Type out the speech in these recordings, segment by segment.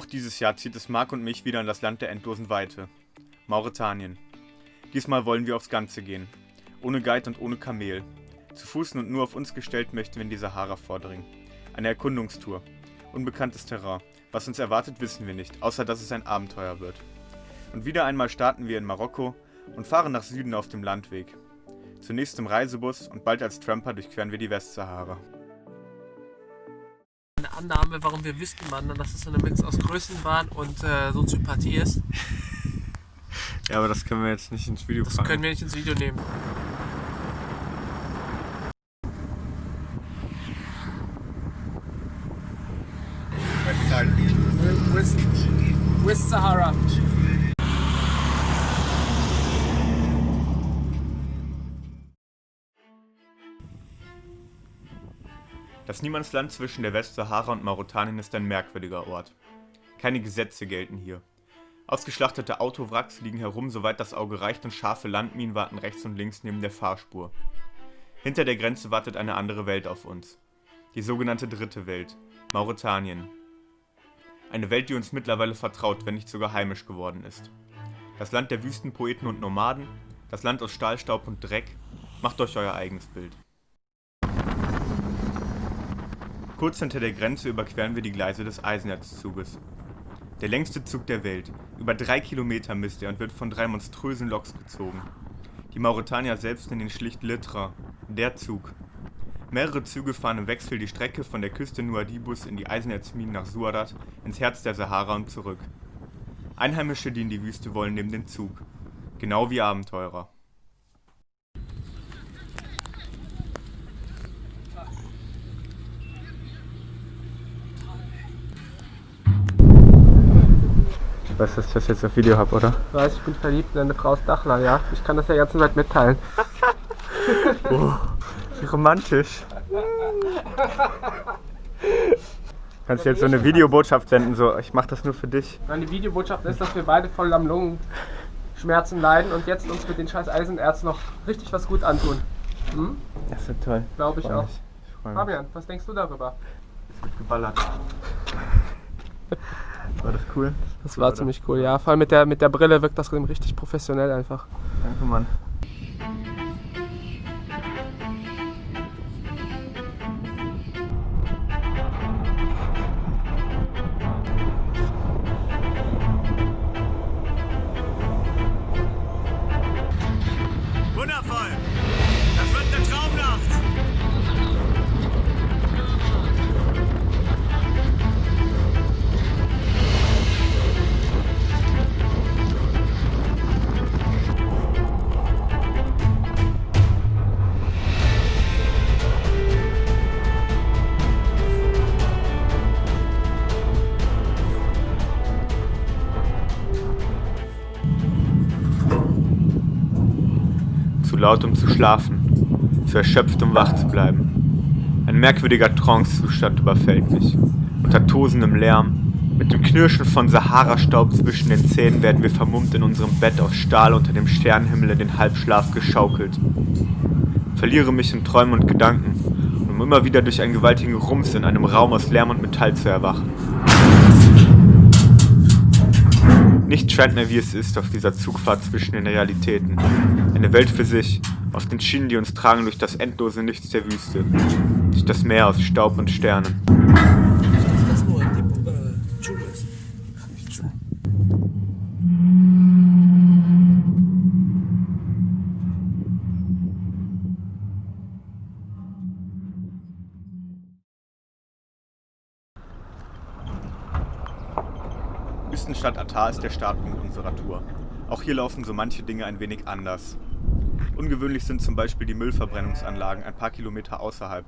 Auch dieses Jahr zieht es Marc und mich wieder in das Land der endlosen Weite. Mauretanien. Diesmal wollen wir aufs Ganze gehen. Ohne Guide und ohne Kamel. Zu Fuß und nur auf uns gestellt möchten wir in die Sahara vordringen. Eine Erkundungstour. Unbekanntes Terrain. Was uns erwartet, wissen wir nicht, außer dass es ein Abenteuer wird. Und wieder einmal starten wir in Marokko und fahren nach Süden auf dem Landweg. Zunächst im Reisebus und bald als Tramper durchqueren wir die Westsahara. Eine Annahme, warum wir Wüstenwandern, dass es so eine Mix aus Größenwahn und Soziopathie ist. Ja, aber das können wir jetzt nicht ins Video packen. Das können wir nicht ins Video nehmen. West Sahara. Das Niemandsland zwischen der Westsahara und Mauretanien ist ein merkwürdiger Ort. Keine Gesetze gelten hier. Ausgeschlachtete Autowracks liegen herum, soweit das Auge reicht, und scharfe Landminen warten rechts und links neben der Fahrspur. Hinter der Grenze wartet eine andere Welt auf uns. Die sogenannte dritte Welt, Mauretanien. Eine Welt, die uns mittlerweile vertraut, wenn nicht sogar heimisch geworden ist. Das Land der Wüstenpoeten und Nomaden, das Land aus Stahlstaub und Dreck, macht euch euer eigenes Bild. Kurz hinter der Grenze überqueren wir die Gleise des Eisenerzzuges. Der längste Zug der Welt. Über 3 Kilometer misst er und wird von 3 monströsen Loks gezogen. Die Mauretanier selbst nennen ihn schlicht Le Train, der Zug. Mehrere Züge fahren im Wechsel die Strecke von der Küste Nouadhibous in die Eisenerzminen nach Suadat, ins Herz der Sahara und zurück. Einheimische, die in die Wüste wollen, nehmen den Zug. Genau wie Abenteurer. Du weißt, dass ich das jetzt auf Video habe, oder? Ich weiß, ich bin verliebt in eine Frau aus Dachla, ja. Ich kann das ja ganz weit mitteilen. Oh, wie romantisch. Kannst du jetzt so eine Videobotschaft senden, so, ich mach das nur für dich? Meine Videobotschaft ist, dass wir beide voll am Lungenschmerzen leiden und jetzt uns mit den scheiß Eisenerz noch richtig was gut antun. Hm? Das wird toll. Glaube ich auch. Fabian, was denkst du darüber? Es wird geballert. War das cool? Das war ziemlich cool, ja. Vor allem mit der Brille wirkt das richtig professionell einfach. Danke, Mann. Wundervoll! Das wird eine Traumnacht! Zu laut, um zu schlafen, zu erschöpft, um wach zu bleiben. Ein merkwürdiger Trancezustand überfällt mich. Unter tosendem Lärm, mit dem Knirschen von Sahara-Staub zwischen den Zähnen werden wir vermummt in unserem Bett aus Stahl unter dem Sternenhimmel in den Halbschlaf geschaukelt. Verliere mich in Träumen und Gedanken, um immer wieder durch einen gewaltigen Rums in einem Raum aus Lärm und Metall zu erwachen. Nichts scheint mehr wie es ist auf dieser Zugfahrt zwischen den Realitäten. Eine Welt für sich, auf den Schienen, die uns tragen durch das endlose Nichts der Wüste. Durch das Meer aus Staub und Sternen. Wüstenstadt Attar ist der Startpunkt unserer Tour. Auch hier laufen so manche Dinge ein wenig anders. Ungewöhnlich sind zum Beispiel die Müllverbrennungsanlagen ein paar Kilometer außerhalb.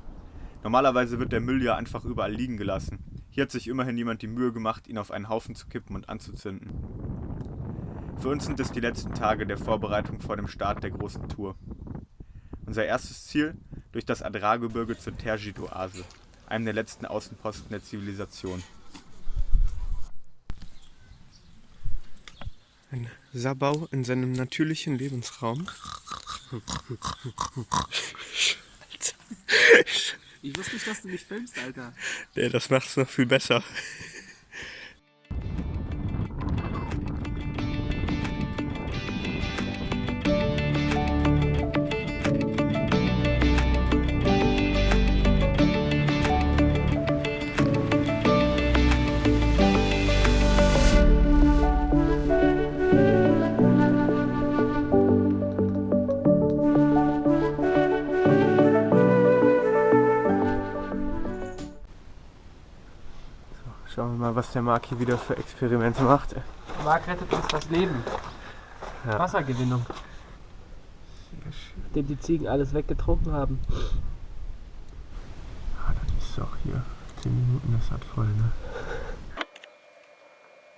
Normalerweise wird der Müll ja einfach überall liegen gelassen. Hier hat sich immerhin jemand die Mühe gemacht, ihn auf einen Haufen zu kippen und anzuzünden. Für uns sind es die letzten Tage der Vorbereitung vor dem Start der großen Tour. Unser erstes Ziel: durch das Adrar-Gebirge zur Tergit-Oase, einem der letzten Außenposten der Zivilisation. Ein Sabau in seinem natürlichen Lebensraum. Ich wusste nicht, dass du mich filmst, Alter. Das machst du noch viel besser. mal, was der Marc hier wieder für Experimente macht. Marc rettet uns das Leben. Ja. Wassergewinnung. Nachdem die Ziegen alles weggetrunken haben. Ah, das ist doch hier. 10 Minuten, das hat voll, ne?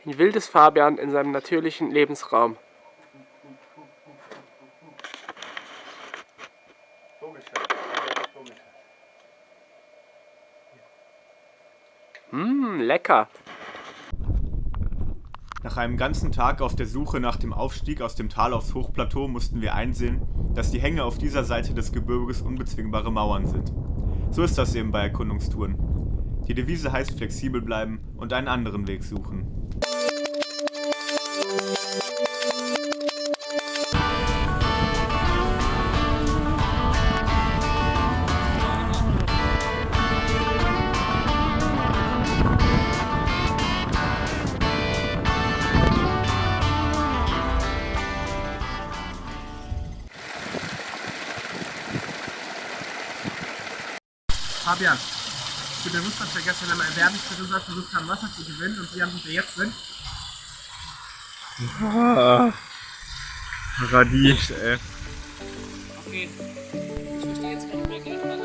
Wie wild ist Fabian in seinem natürlichen Lebensraum? Lecker. Nach einem ganzen Tag auf der Suche nach dem Aufstieg aus dem Tal aufs Hochplateau mussten wir einsehen, dass die Hänge auf dieser Seite des Gebirges unbezwingbare Mauern sind. So ist das eben bei Erkundungstouren. Die Devise heißt flexibel bleiben und einen anderen Weg suchen. Fabian, ist dir bewusst, dass wir gestern im Erwerbungsmittelsaal versucht haben, Wasser zu gewinnen und wie wir jetzt sind? Paradies, ey. Okay. Ich verstehe jetzt nicht mehr gleich mal.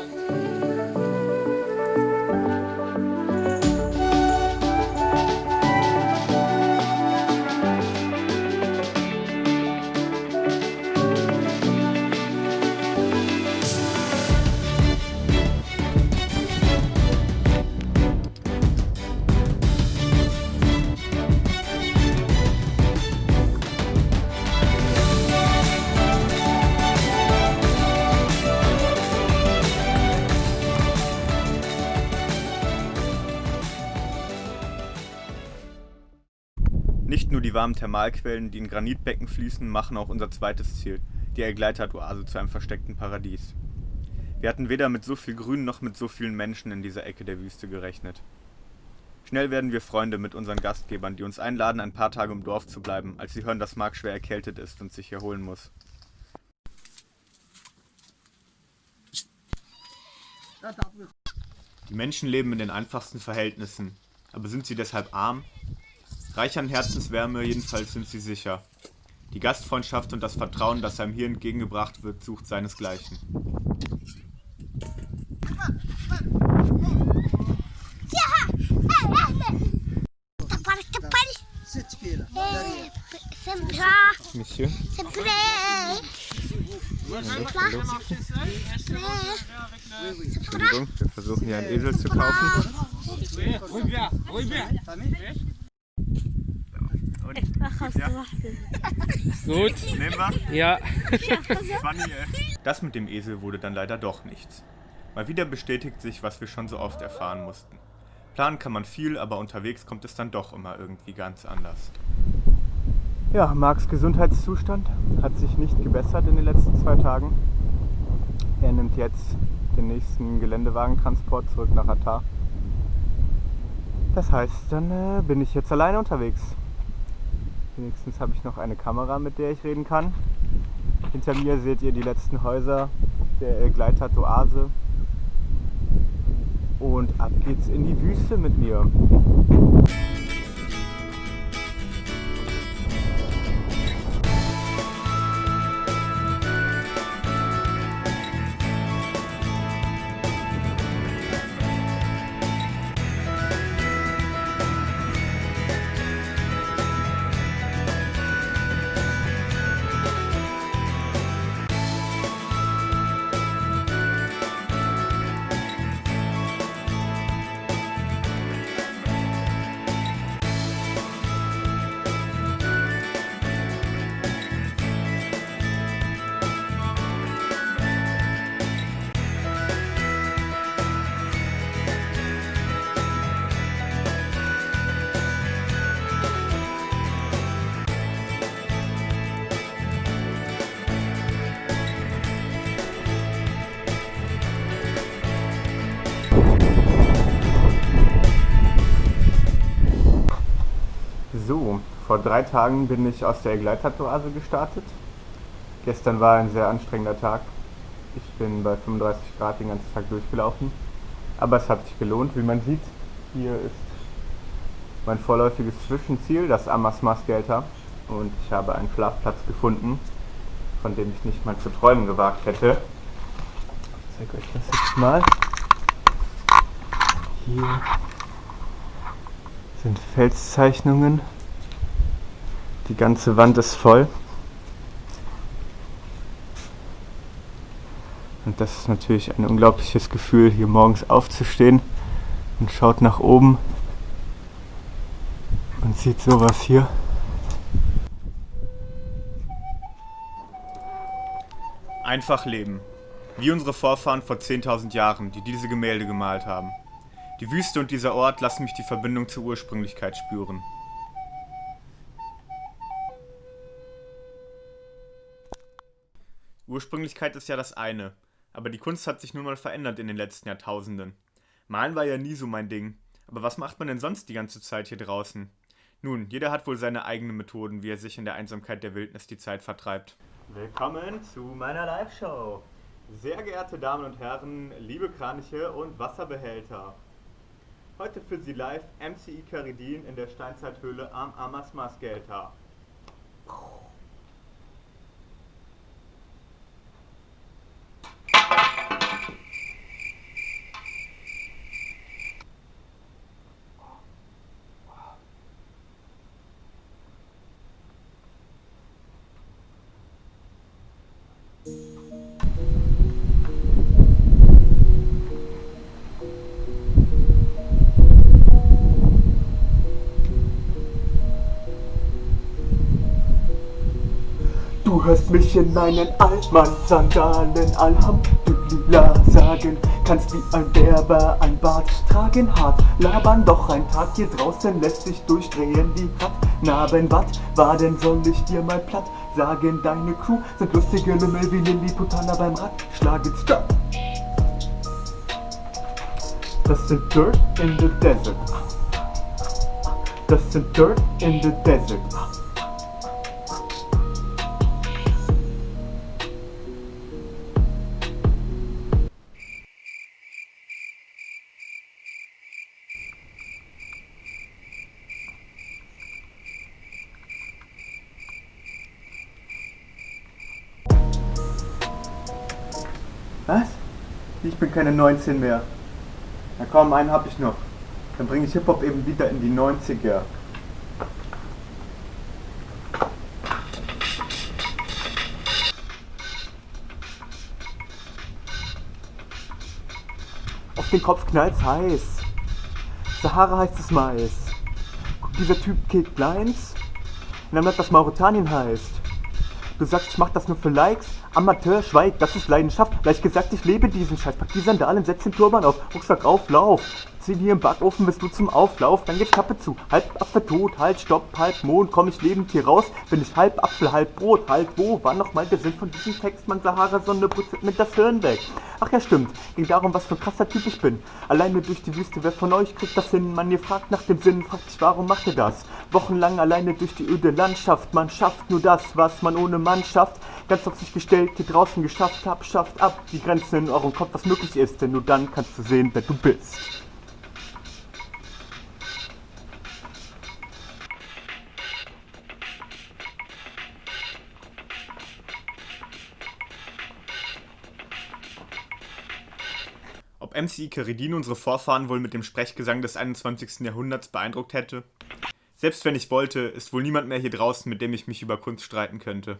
Nicht nur die warmen Thermalquellen, die in Granitbecken fließen, machen auch unser zweites Ziel, die Egleitat-Oase, zu einem versteckten Paradies. Wir hatten weder mit so viel Grün noch mit so vielen Menschen in dieser Ecke der Wüste gerechnet. Schnell werden wir Freunde mit unseren Gastgebern, die uns einladen, ein paar Tage im Dorf zu bleiben, als sie hören, dass Marc schwer erkältet ist und sich erholen muss. Die Menschen leben in den einfachsten Verhältnissen, aber sind sie deshalb arm? Reich an Herzenswärme, jedenfalls sind sie sicher. Die Gastfreundschaft und das Vertrauen, das einem hier entgegengebracht wird, sucht seinesgleichen. Monsieur? Entschuldigung, wir versuchen hier einen Esel zu kaufen. Gut. Nehmen wir? Ja. Das mit dem Esel wurde dann leider doch nichts. Mal wieder bestätigt sich, was wir schon so oft erfahren mussten. Planen kann man viel, aber unterwegs kommt es dann doch immer irgendwie ganz anders. Ja, Marcs Gesundheitszustand hat sich nicht gebessert in den letzten 2 Tagen. Er nimmt jetzt den nächsten Geländewagentransport zurück nach Attar. Das heißt, dann bin ich jetzt alleine unterwegs. Wenigstens habe ich noch eine Kamera, mit der ich reden kann. Hinter mir seht ihr die letzten Häuser der Egleitat-Oase. Und ab geht's in die Wüste mit mir. So, vor 3 Tagen bin ich aus der Egleitat-Oase gestartet. Gestern war ein sehr anstrengender Tag. Ich bin bei 35 Grad den ganzen Tag durchgelaufen. Aber es hat sich gelohnt, wie man sieht. Hier ist die Oase, die Egleitat-Oase. Und ab geht's in die Wüste mit mir. So, vor 3 Tagen bin ich aus der Egleitat-Oase gestartet. Gestern war ein sehr anstrengender Tag. Ich bin bei 35 Grad den ganzen Tag durchgelaufen. Aber es hat sich gelohnt, wie man sieht. Hier ist mein vorläufiges Zwischenziel, das Ammersmarkt-Delta, und ich habe einen Schlafplatz gefunden, von dem ich nicht mal zu träumen gewagt hätte. Ich zeige euch das jetzt mal. Hier sind Felszeichnungen. Die ganze Wand ist voll. Und das ist natürlich ein unglaubliches Gefühl, hier morgens aufzustehen und schaut nach oben und sieht sowas hier. Einfach leben. Wie unsere Vorfahren vor 10.000 Jahren, die diese Gemälde gemalt haben. Die Wüste und dieser Ort lassen mich die Verbindung zur Ursprünglichkeit spüren. Ursprünglichkeit ist ja das eine, aber die Kunst hat sich nun mal verändert in den letzten Jahrtausenden. Malen war ja nie so mein Ding, aber was macht man denn sonst die ganze Zeit hier draußen? Nun, jeder hat wohl seine eigenen Methoden, wie er sich in der Einsamkeit der Wildnis die Zeit vertreibt. Willkommen zu meiner Live-Show. Sehr geehrte Damen und Herren, liebe Kraniche und Wasserbehälter. Heute für Sie live MC Icaridin in der Steinzeithöhle am Ammersmarkt-Delta. Du hörst mich in meinen Altmann-Sandalen Alhamdulillah sagen, kannst wie ein Berber ein Bart tragen, hart labern, doch ein Tag hier draußen lässt sich durchdrehen wie Radnaben. Wat war denn, soll ich dir mal platt sagen, deine Crew sind lustige Lümmel wie Lilliputaner beim Radschlagen. Stop! Das sind Dirt in the Desert. Das sind Dirt in the Desert. Was? Ich bin keine 19 mehr. Na komm, einen hab ich noch. Dann bringe ich Hip-Hop eben wieder in die 90er. Auf den Kopf knallt's heiß. Sahara heißt es Mais. Guck, dieser Typ killt Lines. Und dann bleibt das Mauretanien heißt. Du sagst, ich mach das nur für Likes. Amateur, schweig, das ist Leidenschaft. Leicht gesagt, ich lebe diesen Scheiß. Pack die Sandalen, setz den Turban auf. Rucksack auf, lauf. Zieh dir im Backofen, bist du zum Auflauf. Dann geht's Kappe zu. Halb Affe tot, halt Stopp, halb Mond. Komm ich lebend hier raus. Bin ich halb Apfel, halb Brot. Halt wo? War nochmal der Sinn von diesem Text? Man Sahara-Sonne putzelt mit das Hirn weg. Ach ja, stimmt. Ging darum, was für ein krasser Typ ich bin. Alleine durch die Wüste, wer von euch kriegt das hin? Man, ihr fragt nach dem Sinn, fragt sich, warum macht ihr das? Wochenlang alleine durch die öde Landschaft. Man schafft nur das, was man ohne Mann schafft. Ganz auf sich gestellt, hier draußen geschafft hab, schafft ab die Grenzen in eurem Kopf, was möglich ist. Denn nur dann kannst du sehen, wer du bist. Ob MC Icaridin unsere Vorfahren wohl mit dem Sprechgesang des 21. Jahrhunderts beeindruckt hätte? Selbst wenn ich wollte, ist wohl niemand mehr hier draußen, mit dem ich mich über Kunst streiten könnte.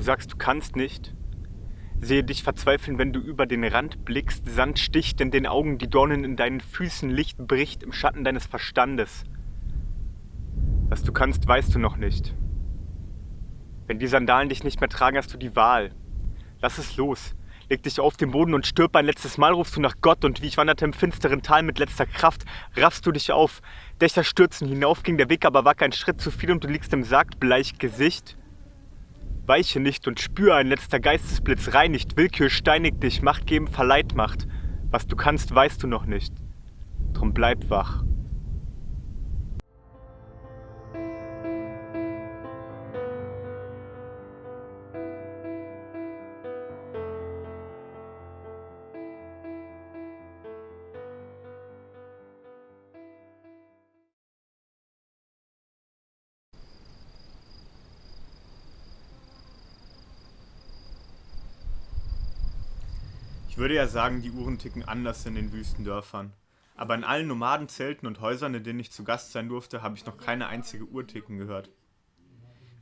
sagst, du kannst nicht. Sehe dich verzweifeln, wenn du über den Rand blickst. Sand sticht in den Augen, die Dornen in deinen Füßen. Licht bricht im Schatten deines Verstandes. Was du kannst, weißt du noch nicht. Wenn die Sandalen dich nicht mehr tragen, hast du die Wahl. Lass es los. Leg dich auf den Boden und stirb ein letztes Mal, rufst du nach Gott, und wie ich wanderte im finsteren Tal mit letzter Kraft, raffst du dich auf. Dächer stürzen hinauf, ging der Weg, aber war kein Schritt zu viel und du liegst im Sarg, bleich Gesicht. Weiche nicht und spür, ein letzter Geistesblitz reinigt, Willkür steinigt dich, Macht geben verleiht Macht. Was du kannst, weißt du noch nicht. Drum bleib wach. Ich würde ja sagen, die Uhren ticken anders in den Wüstendörfern. Aber in allen Nomadenzelten und Häusern, in denen ich zu Gast sein durfte, habe ich noch keine einzige Uhr ticken gehört.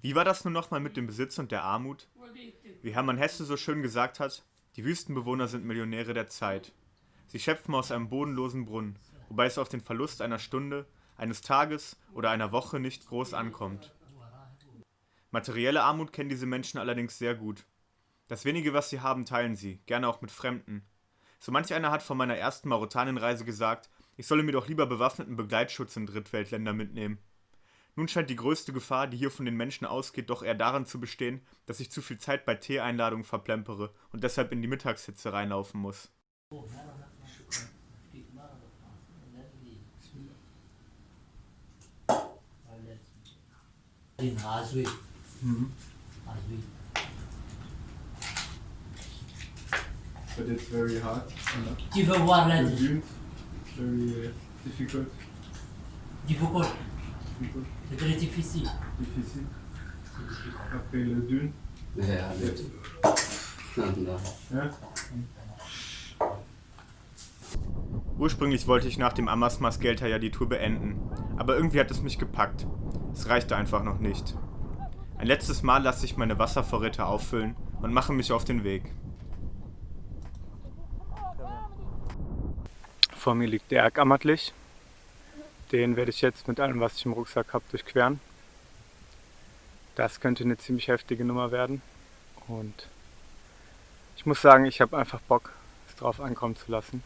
Wie war das nun nochmal mit dem Besitz und der Armut? Wie Hermann Hesse so schön gesagt hat, die Wüstenbewohner sind Millionäre der Zeit. Sie schöpfen aus einem bodenlosen Brunnen, wobei es auf den Verlust einer Stunde, eines Tages oder einer Woche nicht groß ankommt. Materielle Armut kennen diese Menschen allerdings sehr gut. Das wenige, was sie haben, teilen sie, gerne auch mit Fremden. So manch einer hat von meiner ersten Mauretanien-Reise gesagt, ich solle mir doch lieber bewaffneten Begleitschutz in Drittweltländer mitnehmen. Nun scheint die größte Gefahr, die hier von den Menschen ausgeht, doch eher darin zu bestehen, dass ich zu viel Zeit bei Teeeinladungen verplempere und deshalb in die Mittagshitze reinlaufen muss. But it's very hard. Tu veux voir la The dunes, very difficult. difficult, c'est très difficile. Difficile. Après le dune. Ja, gut. Ja. Ursprünglich wollte ich nach dem Amasmas Gelter ja die Tour beenden, aber irgendwie hat es mich gepackt. Es reichte einfach noch nicht. Ein letztes Mal lasse ich meine Wasservorräte auffüllen und mache mich auf den Weg. Vor mir liegt der Ergammertlich. Den werde ich jetzt mit allem, was ich im Rucksack habe, durchqueren. Das könnte eine ziemlich heftige Nummer werden. Und ich muss sagen, ich habe einfach Bock, es drauf ankommen zu lassen.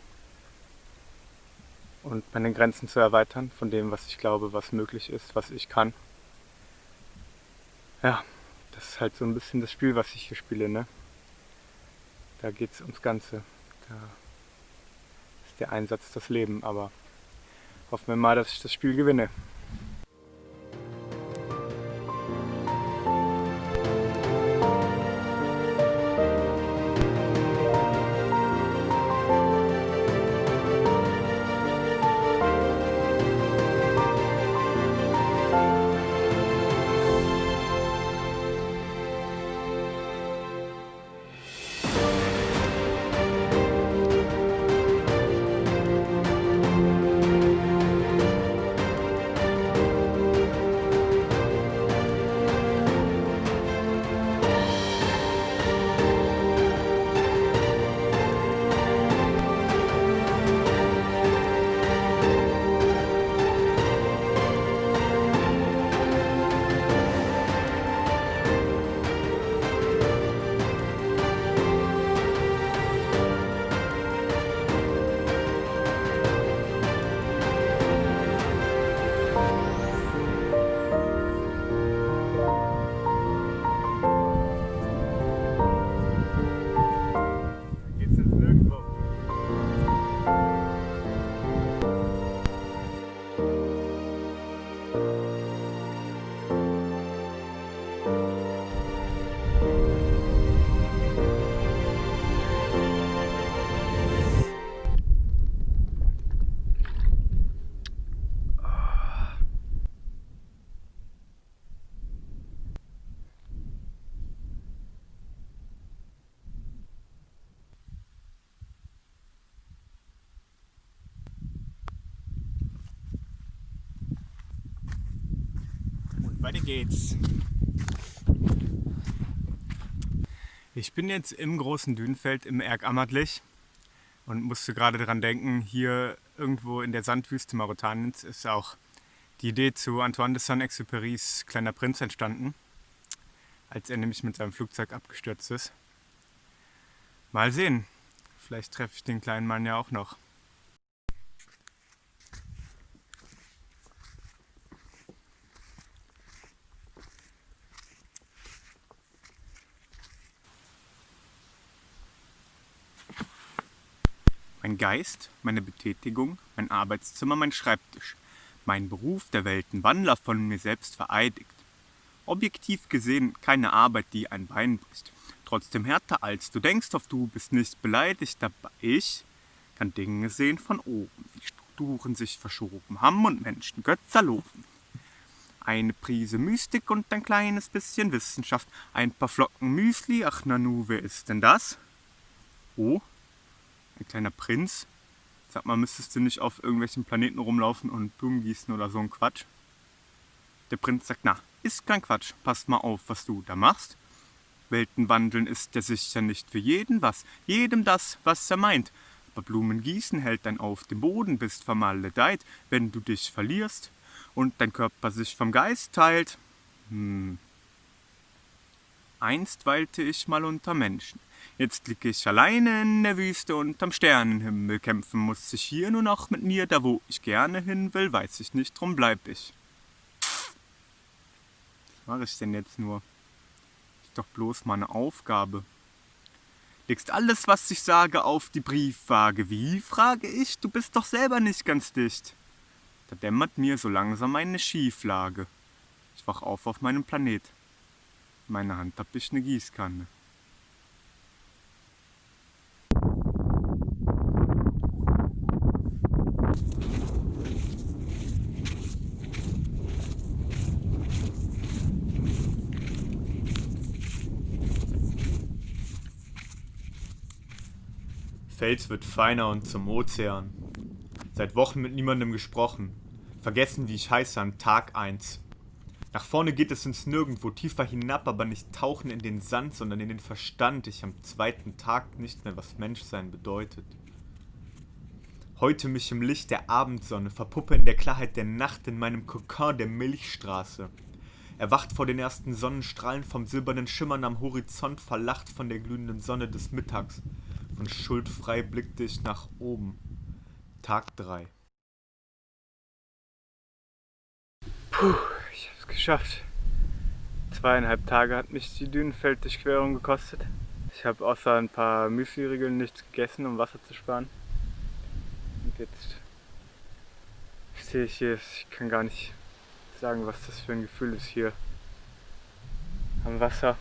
Und meine Grenzen zu erweitern von dem, was ich glaube, was möglich ist, was ich kann. Ja, das ist halt so ein bisschen das Spiel, was ich hier spiele, ne? Da geht es ums Ganze. Da ist der Einsatz das Leben, aber hoffen wir mal, dass ich das Spiel gewinne. Weiter geht's. Ich bin jetzt im großen Dünenfeld im Ergammertlich und musste gerade daran denken, hier irgendwo in der Sandwüste Mauretaniens ist auch die Idee zu Antoine de Saint-Exupérys Kleiner Prinz entstanden, als er nämlich mit seinem Flugzeug abgestürzt ist. Mal sehen, vielleicht treffe ich den kleinen Mann ja auch noch. Mein Geist, meine Betätigung, mein Arbeitszimmer, mein Schreibtisch, mein Beruf, der Weltenwandler, von mir selbst vereidigt. Objektiv gesehen keine Arbeit, die ein Bein bricht. Trotzdem härter als du denkst, auf du bist nicht beleidigt, aber ich kann Dinge sehen von oben, wie Strukturen sich verschoben haben und Menschen Götter loben. Eine Prise Mystik und ein kleines bisschen Wissenschaft, ein paar Flocken Müsli, ach Nanu, wer ist denn das? Oh, ein kleiner Prinz? Sag mal, müsstest du nicht auf irgendwelchen Planeten rumlaufen und Blumen gießen oder so ein Quatsch? Der Prinz sagt, na, ist kein Quatsch, passt mal auf, was du da machst. Weltenwandeln ist ja sicher nicht für jeden was, jedem das, was er meint. Aber Blumen gießen hält dann auf dem Boden, bist vermaledeit, wenn du dich verlierst und dein Körper sich vom Geist teilt. Einst weilte ich mal unter Menschen. Jetzt lieg ich alleine in der Wüste unterm Sternenhimmel. Kämpfen muss ich hier nur noch mit mir, da wo ich gerne hin will, weiß ich nicht, drum bleib ich. Was mache ich denn jetzt nur? Ist doch bloß meine Aufgabe. Legst alles, was ich sage, auf die Briefwaage. Wie, frage ich, du bist doch selber nicht ganz dicht. Da dämmert mir so langsam eine Schieflage. Ich wach auf meinem Planet. In meiner Hand hab ich eine Gießkanne. Fels wird feiner und zum Ozean. Seit Wochen mit niemandem gesprochen. Vergessen, wie ich heiße an Tag 1. Nach vorne geht es ins Nirgendwo, tiefer hinab, aber nicht tauchen in den Sand, sondern in den Verstand. Ich am zweiten Tag nicht mehr, was Menschsein bedeutet. Heute mich im Licht der Abendsonne, verpuppe in der Klarheit der Nacht in meinem Kokon der Milchstraße. Erwacht vor den ersten Sonnenstrahlen vom silbernen Schimmern am Horizont, verlacht von der glühenden Sonne des Mittags. Und schuldfrei blickte ich nach oben. Tag 3. Puh, ich hab's geschafft. 2,5 Tage hat mich die Dünenfelddurchquerung gekostet. Ich habe außer ein paar Müsli-Riegeln nichts gegessen, um Wasser zu sparen. Und jetzt stehe ich hier, ich kann gar nicht sagen, was das für ein Gefühl ist hier am Wasser.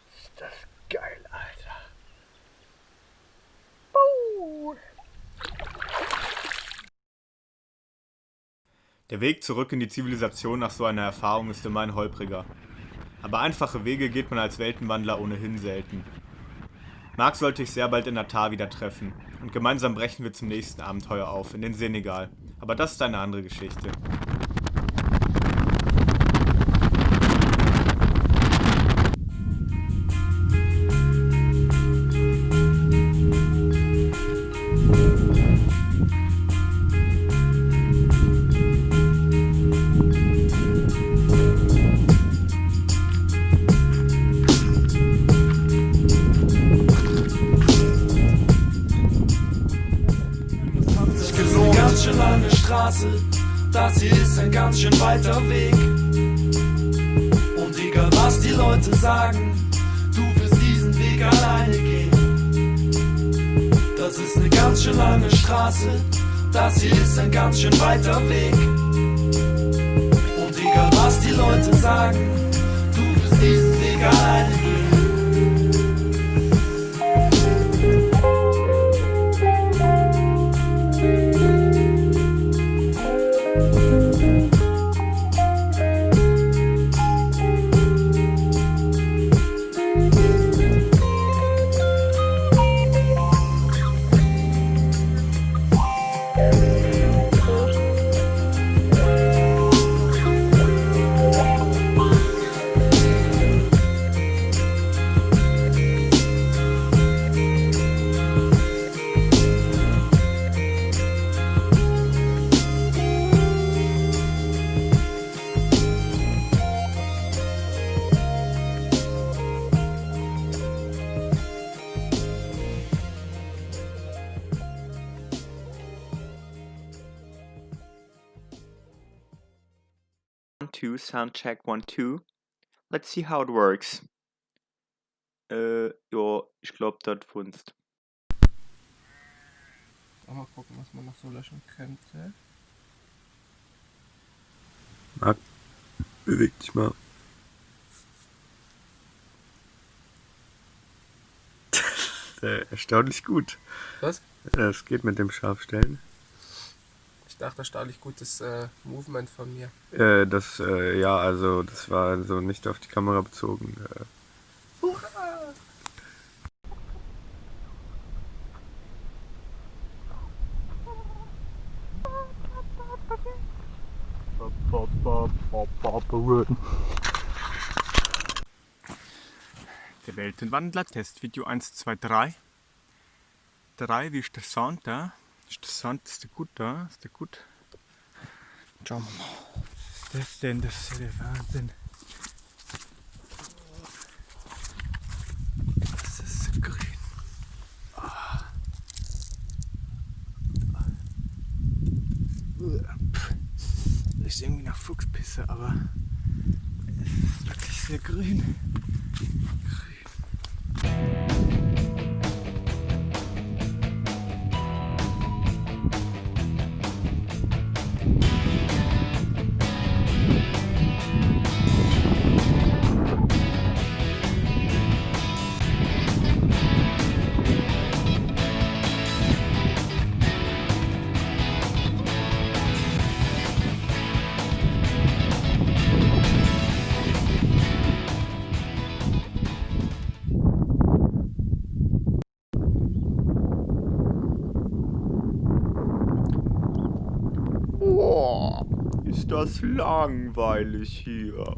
Ist das geil, Alter. Der Weg zurück in die Zivilisation nach so einer Erfahrung ist immer ein holpriger. Aber einfache Wege geht man als Weltenwandler ohnehin selten. Marc sollte ich sehr bald in Natar wieder treffen. Und gemeinsam brechen wir zum nächsten Abenteuer auf, in den Senegal. Aber das ist eine andere Geschichte. Lange Straße, das hier ist ein ganz schön weiter Weg. Und egal was die Leute sagen, du wirst diesen Weg alleine gehen. Das ist eine ganz schön lange Straße, das hier ist ein ganz schön weiter Weg. Und egal was die Leute sagen, du wirst diesen Weg alleine gehen. 2, Soundcheck 1, 2. Let's see how it works. Ja, ich glaube, das funzt. Auch mal gucken, was man noch so löschen könnte. Marc, beweg dich mal. Erstaunlich gut. Was? Das geht mit dem Scharfstellen. Ich dachte, erstaunlich gutes Movement von mir. Das war so nicht auf die Kamera bezogen. Der Weltenwandler, Testvideo 1, 2, 3. 3, wie ist der Sound da? Ist der Sound gut da? Ist der gut? Schauen wir mal. Was ist das denn? Das ist der Wahnsinn. Das ist so grün. Das ist irgendwie nach Fuchspisse, aber es ist wirklich sehr grün. Ist das langweilig hier.